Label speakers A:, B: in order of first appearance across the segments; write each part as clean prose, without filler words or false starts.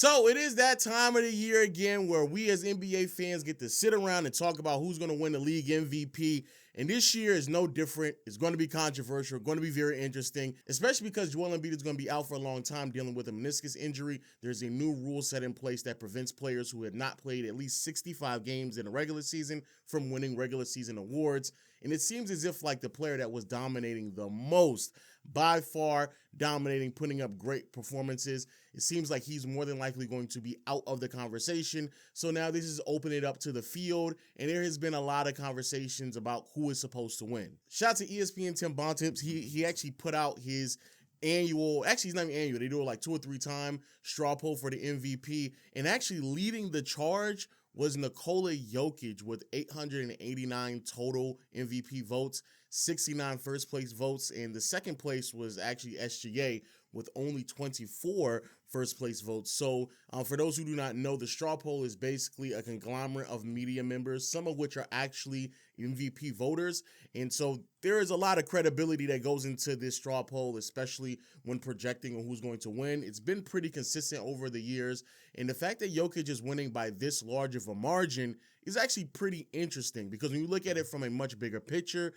A: So it is that time of the year again where we as NBA fans get to sit around and talk about who's going to win the league MVP. And this year is no different. It's going to be controversial, going to be very interesting, especially because Joel Embiid is going to be out for a long time dealing with a meniscus injury. There's a new rule set in place that prevents players who have not played at least 65 games in a regular season from winning regular season awards. And it seems as if like the player that was dominating the most, by far dominating, putting up great performances, it seems like he's more than likely going to be out of the conversation. So now this is opening it up to the field, and there has been a lot of conversations about who is supposed to win. Shout out to ESPN Tim Bontemps. He actually put out his annual, actually it's not even annual, they do it like 2 or 3 time straw poll for the MVP, and actually leading the charge was Nikola Jokic with 889 total MVP votes, 69 first place votes, and the second place was actually SGA with only 24 first place votes. So for those who do not know, the straw poll is basically a conglomerate of media members, some of which are actually MVP voters. And so there is a lot of credibility that goes into this straw poll, especially when projecting on who's going to win. It's been pretty consistent over the years. And the fact that Jokic is winning by this large of a margin is actually pretty interesting because when you look at it from a much bigger picture,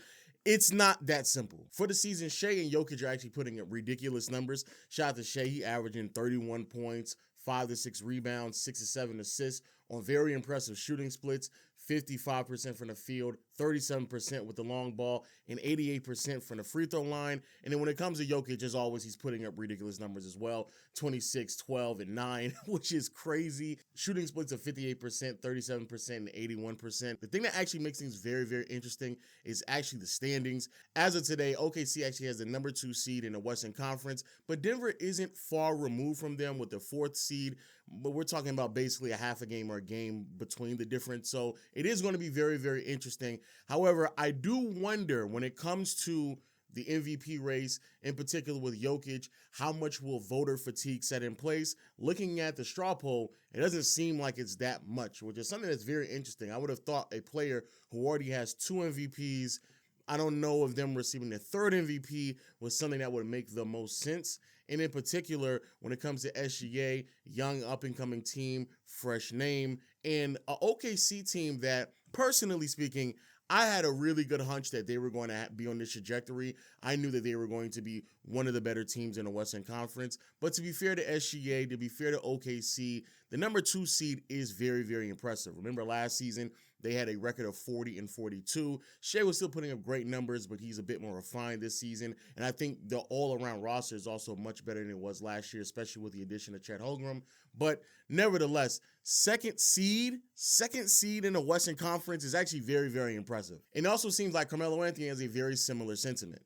A: it's not that simple. For the season, Shea and Jokic are actually putting up ridiculous numbers. Shout out to Shea, he averaging 31 points, 5 to 6 rebounds, 6 to 7 assists on very impressive shooting splits, 55% from the field, 37% with the long ball, and 88% from the free throw line. And then when it comes to Jokic, as always, he's putting up ridiculous numbers as well, 26, 12, and 9, which is crazy. Shooting splits of 58%, 37%, and 81%. The thing that actually makes things very, very interesting is actually the standings. As of today, OKC actually has the number 2 seed in the Western Conference, but Denver isn't far removed from them with the 4th seed. But we're talking about basically a half a game or a game between the difference. So it is going to be very, very interesting. However, I do wonder when it comes to the MVP race, in particular with Jokic, how much will voter fatigue set in place? Looking at the straw poll, it doesn't seem like it's that much, which is something that's very interesting. I would have thought a player who already has 2 MVPs, I don't know if them receiving their 3rd MVP was something that would make the most sense. And in particular, when it comes to SGA, young up-and-coming team, fresh name, and an OKC team that, personally speaking, I had a really good hunch that they were going to be on this trajectory. I knew that they were going to be one of the better teams in the Western Conference. But to be fair to SGA, to be fair to OKC, the number 2 seed is very, very impressive. Remember last season, they had a record of 40 and 42. Shea was still putting up great numbers, but he's a bit more refined this season. And I think the all-around roster is also much better than it was last year, especially with the addition of Chet Holmgren. But nevertheless, second seed in the Western Conference is actually very, very impressive. And it also seems like Carmelo Anthony has a very similar sentiment.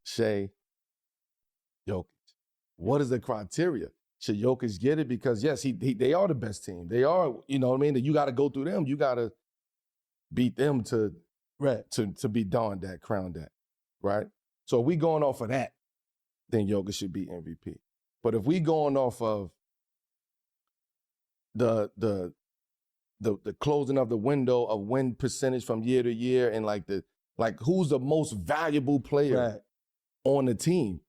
B: Shea, Jokic. What is the criteria? Should Jokic get it? Because yes, they are the best team. They are, you know what I mean? You got to go through them. You got to beat them to be donned that, crowned that, right? So if we going off of that, then Jokic should be MVP. But if we going off of the closing of the window of win percentage from year to year and like who's the most valuable player on the team?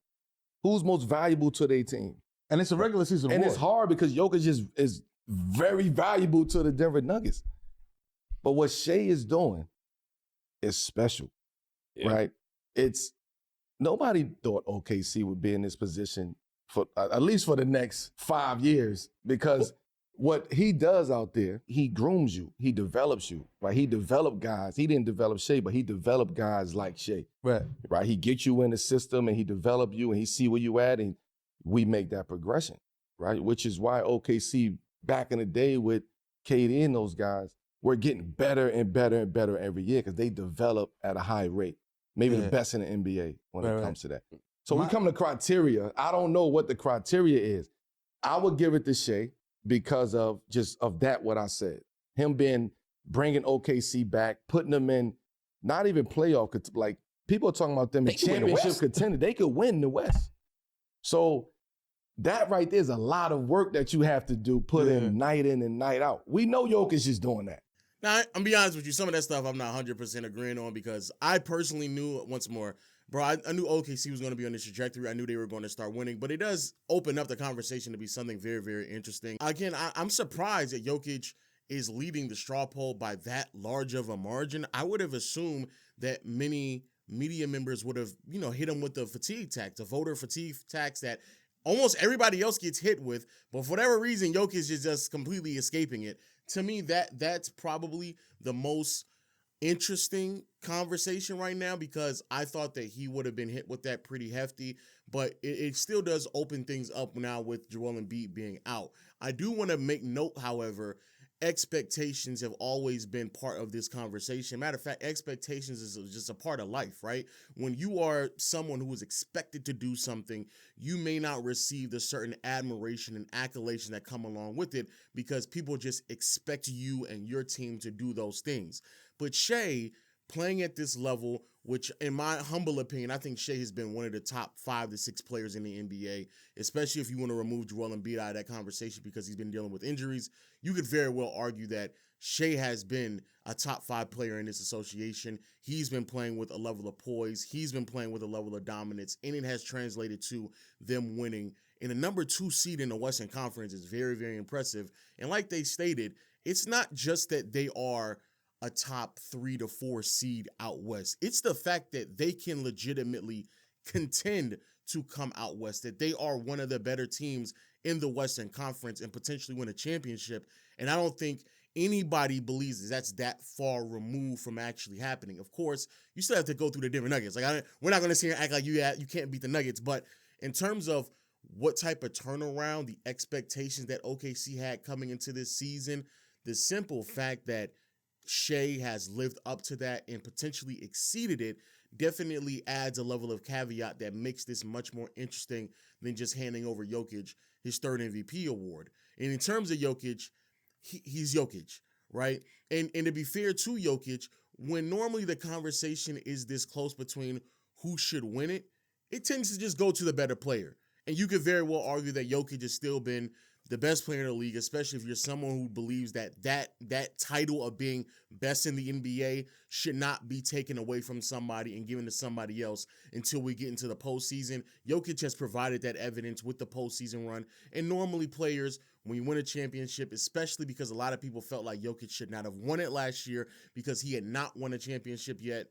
B: Who's most valuable to their team?
C: And it's a regular season award.
B: And it's hard because Jokic is very valuable to the Denver Nuggets. But what Shea is doing is special, right? It's nobody thought OKC would be in this position for at least for the next 5 years because what he does out there, he grooms you, he develops you, right? He developed guys. He didn't develop Shea, but he developed guys like Shea, right? He gets you in the system and he develop you and he see where you at and we make that progression, right? Which is why OKC back in the day with KD and those guys, we're getting better and better and better every year because they develop at a high rate. Maybe the best in the NBA when it comes to that. So we come to criteria. I don't know what the criteria is. I would give it to Shea because of just of that what I said. Him bringing OKC back, putting them in, not even playoff, like people are talking about them in championship contender. They could win the West. So that right there is a lot of work that you have to do, put in and night out. We know Jokic is doing that.
A: Now, I'm be honest with you, some of that stuff I'm not 100% agreeing on because I personally knew, once more, Bro, I knew OKC was going to be on this trajectory. I knew they were going to start winning, but it does open up the conversation to be something very, very interesting. Again, I'm surprised that Jokic is leading the straw poll by that large of a margin. I would have assumed that many media members would have, hit him with the fatigue tax, the voter fatigue tax that almost everybody else gets hit with, but for whatever reason, Jokic is just completely escaping it. To me, that's probably the most interesting conversation right now, because I thought that he would have been hit with that pretty hefty, but it still does open things up now with Joel Embiid being out. I do want to make note, however, expectations have always been part of this conversation. Matter of fact, expectations is just a part of life, right? When you are someone who is expected to do something, you may not receive the certain admiration and accolation that come along with it, because people just expect you and your team to do those things. But Shai, playing at this level, which in my humble opinion, I think Shai has been one of the top 5 to 6 players in the NBA, especially if you want to remove Joel Embiid out of that conversation because he's been dealing with injuries. You could very well argue that Shai has been a top 5 player in this association. He's been playing with a level of poise. He's been playing with a level of dominance, and it has translated to them winning. And the number 2 seed in the Western Conference is very, very impressive. And like they stated, it's not just that they are a top 3 to 4 seed out west. It's the fact that they can legitimately contend to come out west, that they are one of the better teams in the Western Conference and potentially win a championship. And I don't think anybody believes that's that far removed from actually happening. Of course, you still have to go through the Denver Nuggets. We're not going to sit here and act like you can't beat the Nuggets, but in terms of what type of turnaround, the expectations that OKC had coming into this season, the simple fact that Shai has lived up to that and potentially exceeded it definitely adds a level of caveat that makes this much more interesting than just handing over Jokic his 3rd MVP award. And in terms of Jokic, he's Jokic, right? And to be fair to Jokic, when normally the conversation is this close between who should win it, it tends to just go to the better player. And you could very well argue that Jokic has still been the best player in the league, especially if you're someone who believes that title of being best in the NBA should not be taken away from somebody and given to somebody else until we get into the postseason. Jokic has provided that evidence with the postseason run. And normally players, when you win a championship, especially because a lot of people felt like Jokic should not have won it last year because he had not won a championship yet,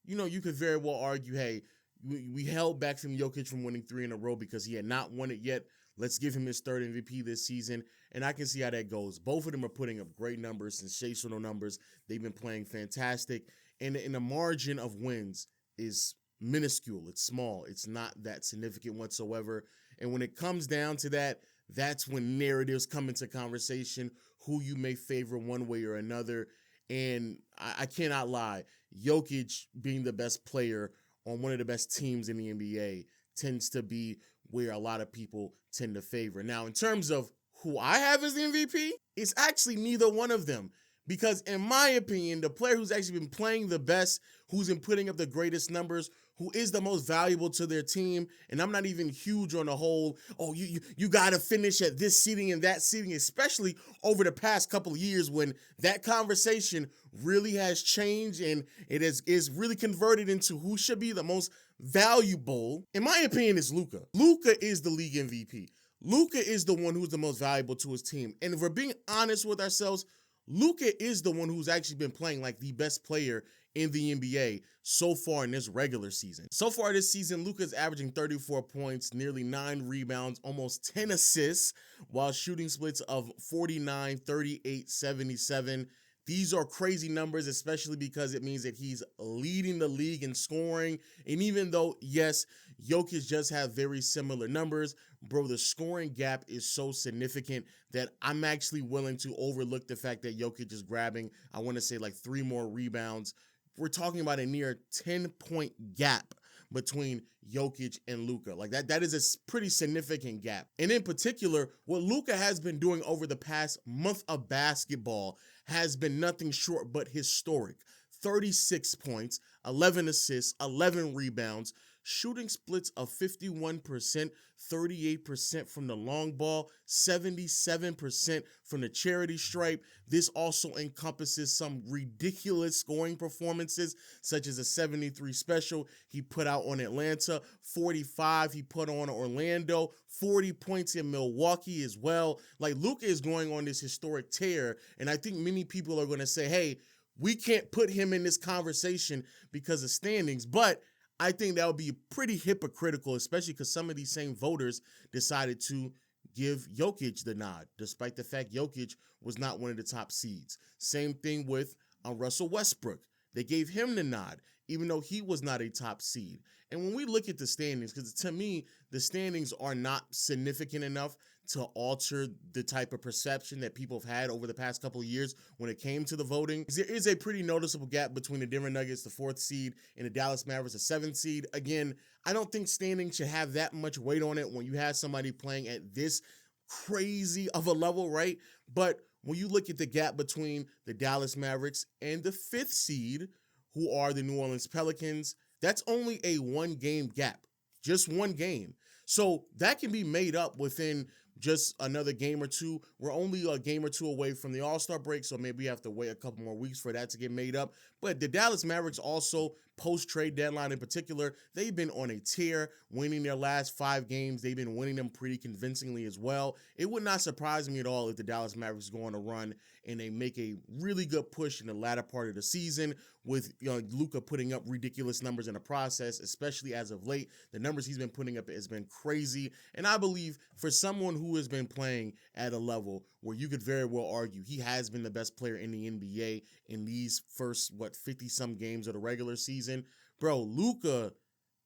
A: you could very well argue, hey, we held back from Jokic from winning 3 in a row because he had not won it yet. Let's give him his 3rd MVP this season, and I can see how that goes. Both of them are putting up great numbers, sensational numbers. They've been playing fantastic, and the margin of wins is minuscule. It's small. It's not that significant whatsoever, and when it comes down to that, that's when narratives come into conversation, who you may favor one way or another, and I cannot lie. Jokic being the best player on one of the best teams in the NBA tends to be where a lot of people tend to favor. Now, in terms of who I have as the MVP, it's actually neither one of them. Because in my opinion, the player who's actually been playing the best, who's been putting up the greatest numbers, who is the most valuable to their team, and I'm not even huge on the whole, you got to finish at this seating and that seating, especially over the past couple of years when that conversation really has changed and it is really converted into who should be the most valuable. In my opinion, is Luka. Luka is the league MVP. Luka is the one who's the most valuable to his team. And if we're being honest with ourselves, Luka is the one who's actually been playing like the best player in the NBA so far in this regular season. So far this season, Luka's averaging 34 points, nearly 9 rebounds, almost 10 assists, while shooting splits of 49, 38, 77. These are crazy numbers, especially because it means that he's leading the league in scoring. And even though, yes, Jokic just have very similar numbers, bro, the scoring gap is so significant that I'm actually willing to overlook the fact that Jokic is grabbing, I want to say like 3 more rebounds. We're talking about a near 10-point gap between Jokic and Luka. Like that is a pretty significant gap. And in particular, what Luka has been doing over the past month of basketball has been nothing short but historic. 36 points, 11 assists, 11 rebounds, shooting splits of 51%, 38% from the long ball, 77% from the charity stripe. This also encompasses some ridiculous scoring performances, such as a 73 special he put out on Atlanta, 45 he put on Orlando, 40 points in Milwaukee as well. Like, Luka is going on this historic tear, and I think many people are going to say, hey, we can't put him in this conversation because of standings, but I think that would be pretty hypocritical, especially because some of these same voters decided to give Jokic the nod, despite the fact Jokic was not one of the top seeds. Same thing with Russell Westbrook. They gave him the nod, even though he was not a top seed. And when we look at the standings, because to me, the standings are not significant enough to alter the type of perception that people have had over the past couple of years when it came to the voting. There is a pretty noticeable gap between the Denver Nuggets, the 4th seed, and the Dallas Mavericks, the 7th seed. Again, I don't think standings should have that much weight on it when you have somebody playing at this crazy of a level, right? But when you look at the gap between the Dallas Mavericks and the 5th seed, who are the New Orleans Pelicans, that's only a 1-game gap, just 1 game. So that can be made up within just another game or two. We're only a game or two away from the All-Star break, so maybe we have to wait a couple more weeks for that to get made up. But the Dallas Mavericks also, post-trade deadline in particular, they've been on a tear, winning their last 5 games. They've been winning them pretty convincingly as well. It would not surprise me at all if the Dallas Mavericks go on a run and they make a really good push in the latter part of the season with Luka putting up ridiculous numbers in the process, especially as of late. The numbers he's been putting up has been crazy. And I believe for someone who has been playing at a level where you could very well argue he has been the best player in the NBA in these first, 50-some games of the regular season, bro, Luka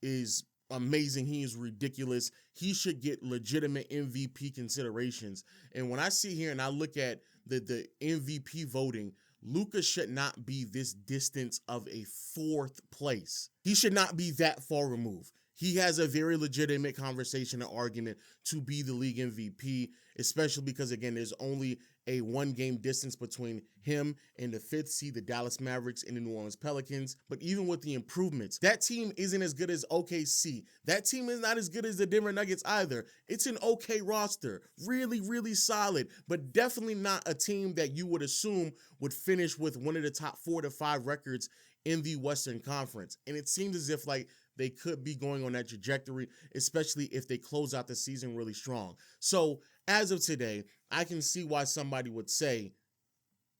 A: is amazing. He is ridiculous. He should get legitimate MVP considerations. And when I sit here and I look at the MVP voting, Luka should not be this distance of a 4th place. He should not be that far removed. He has a very legitimate conversation and argument to be the league MVP, especially because, again, there's only a 1-game distance between him and the 5th seed, the Dallas Mavericks, and the New Orleans Pelicans. But even with the improvements, that team isn't as good as OKC. That team is not as good as the Denver Nuggets either. It's an okay roster, really, really solid, but definitely not a team that you would assume would finish with one of the top 4 to 5 records in the Western Conference. And it seems as if, like, they could be going on that trajectory, especially if they close out the season really strong. So as of today, I can see why somebody would say,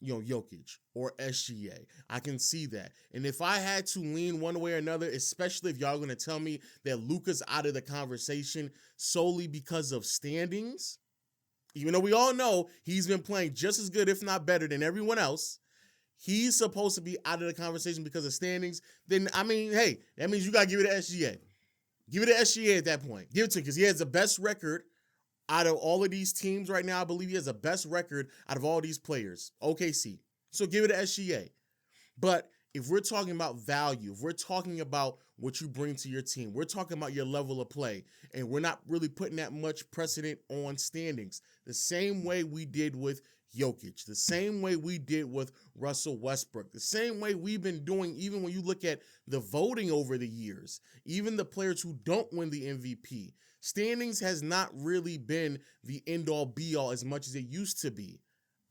A: Jokic or SGA. I can see that. And if I had to lean one way or another, especially if y'all going to tell me that Luka's out of the conversation solely because of standings, even though we all know he's been playing just as good, if not better, than everyone else, he's supposed to be out of the conversation because of standings, then, I mean, hey, that means you got to give it to SGA. Give it to SGA at that point. Give it to him because he has the best record out of all of these teams right now. I believe he has the best record out of all these players, OKC. So give it to SGA. But if we're talking about value, if we're talking about what you bring to your team, we're talking about your level of play, and we're not really putting that much precedent on standings, the same way we did with Jokic, the same way we did with Russell Westbrook, the same way we've been doing even when you look at the voting over the years, even the players who don't win the MVP. Standings has not really been the end-all be-all as much as it used to be.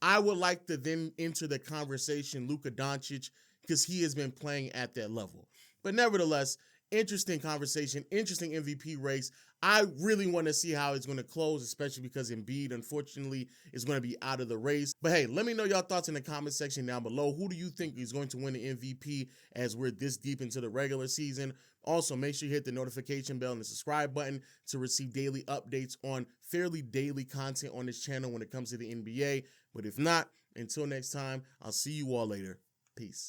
A: I would like to then enter the conversation Luka Doncic because he has been playing at that level. But nevertheless, interesting conversation, interesting MVP race. I really want to see how it's going to close, especially because Embiid, unfortunately, is going to be out of the race. But hey, let me know your thoughts in the comment section down below. Who do you think is going to win the MVP as we're this deep into the regular season? Also, make sure you hit the notification bell and the subscribe button to receive daily updates on fairly daily content on this channel when it comes to the NBA. But if not, until next time, I'll see you all later. Peace.